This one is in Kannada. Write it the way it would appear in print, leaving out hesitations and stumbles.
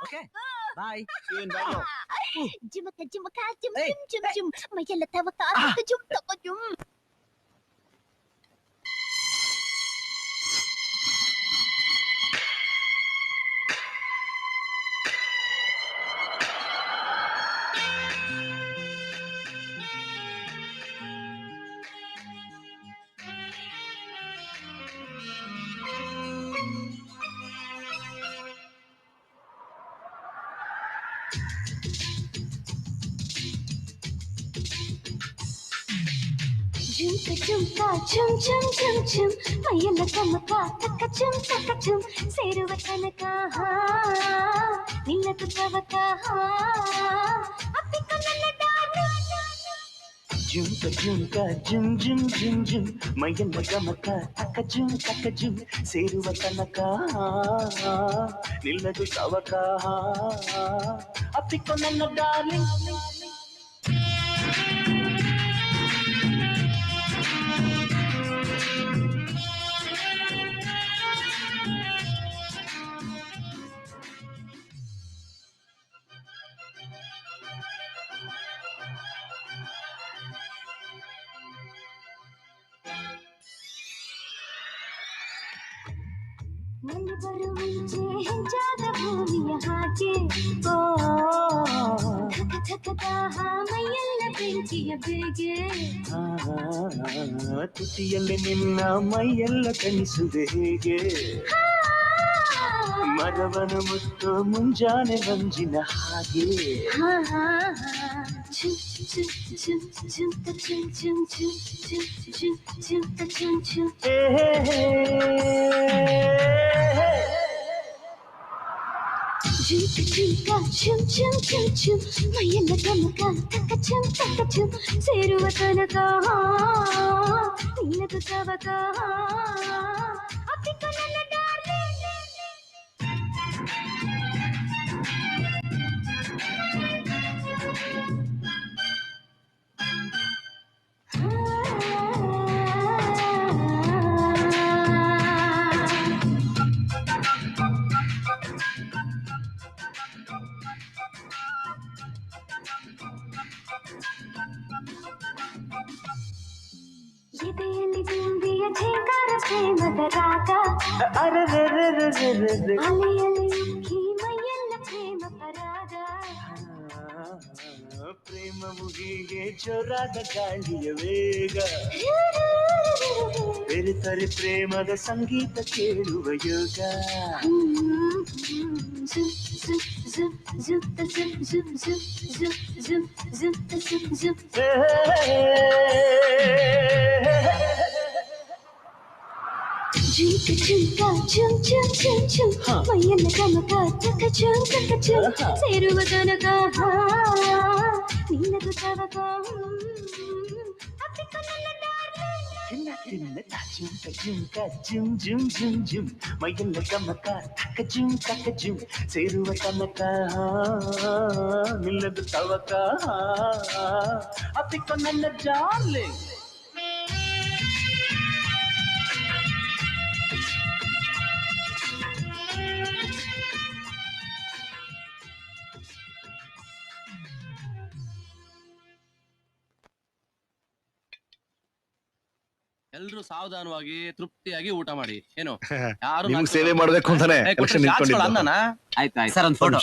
Okay bye. ಜಿಮಕ ಜಿಮಕ ಜಿಮ್ ಜಿಮ್ ಜಿಮ್ ಜಿಮ್ ಮೈಯೆಲ್ಲ ತವಕ ಜುಮ್ ತಕ ಜುಮ್. ಜುಮ್ಕ ಜುಮ್ ಜುಮ್ ಜುಮ್ ಜುಮ್ ಮೈಯೆಲ್ಲ ತಮಕ ತಕ್ಕ ಜುಮ್ ಸೇರುವ ತನಕ ನಿನ್ನದು ತವಕ ಅಪ್ಪಿಕ ನನ್ನ ಜುಮ್ಕ ಜುಮ್ಕ ಜುಮ್ ಜುಮ್ ಜುಮ್ ಜುಮ್ ಮೈಯೆಲ್ಲ ಗಮಕ ತಕ್ಕ ಜುಮ್ ಸೇರುವ ತನಕ ನಿಲ್ಲದು ತವಕ ಅಪ್ಪಿಕೊ ನನ್ನ ಡಾರ್ಲಿಂಗ್. ಮನೆ ಬರು ಮುಂಚೆ ಹೆಜ್ಜಾದ ಭೂಮಿಯ ಹಾಗೆ ಓ ಧಕ ಮೈಯೆಲ್ಲ ಬೆಂಕಿಯ ಬೇಗೆ ತುಟಿಯಲ್ಲಿ ನಿನ್ನ ಮೈಯೆಲ್ಲ ತಣಿಸುವೆ ಹೇಗೆ ಮರವನು ಮುತ್ತು ಮುಂಜಾನೆ ಮಂಜಿನ ಹಾಗೆ ಮೈಯೆಲ್ಲ ಗಮಕ ತಕ್ಕ ಜುಮ್ ಸೇರುವ ತನಕ ನಿನ್ನದು ತವಕ ಅಪ್ಪಿಕ ನನ್ನ ಡಾರ್ಲಿಂಗ್. ಎದೆಯಲ್ಲಿ ತುಂಬಿಯ ಝೇಂಕಾರ ಪ್ರೇಮದ ರಾಗ ಅಲೆಯಲ್ಲಿ ಉಕ್ಕಿ ಮೈಯೆಲ್ಲ ಪ್ರೇಮ ಪರಾಗ ಪ್ರೇಮ ಮುಗಿಗೆ ಜೋರಾದ ಗಾಳಿಯ ವೇಗ ಬೆರೆತರೆ ಪ್ರೇಮದ ಸಂಗೀತ ಕೇಳುವ ಯೋಗ. ಜುಮ್ಕ ಜುಮ್ ಜುಮ್ ಜುಮ್ ಜುಮ್ ಮೈಯೆಲ್ಲ ಗಮಕ ತಕ್ಕ ಜುಮ್ ಸೇರುವ ತನಕ ನಿನ್ನದು ತವಕ ಅಪ್ಪಿಕ ನನ್ನ ಡಾರ್ಲಿಂಗ್. ಜುಮ್ಕ ಜುಮ್ ಜುಮ್ ಜುಮ್ ಜುಮ್ ಮೈಯೆಲ್ಲ ಗಮಕ ತಕ್ಕ ಜುಮ್ ಸೇರುವ ತನಕ ನಿಲ್ಲದು ತವಕ ಅಪ್ಪಿಕೊ ನನ್ನ ಡಾರ್ಲಿಂಗ್. ಎಲ್ರು ಸಾವಧಾನವಾಗಿ ತೃಪ್ತಿಯಾಗಿ ಊಟ ಮಾಡಿ. ಏನು ಯಾರು ನಿಮ್ಗೆ ಸೇವೆ ಮಾಡ್ಬೇಕು ಅಂತಾನೆ ಎಲೆಕ್ಷನ್ ನಿಂತ್ಕೊಂಡಿದ್ದು. ಅನ್ನನ. ಆಯ್ತು ಸರ್, ಒಂದು ಫೋಟೋ.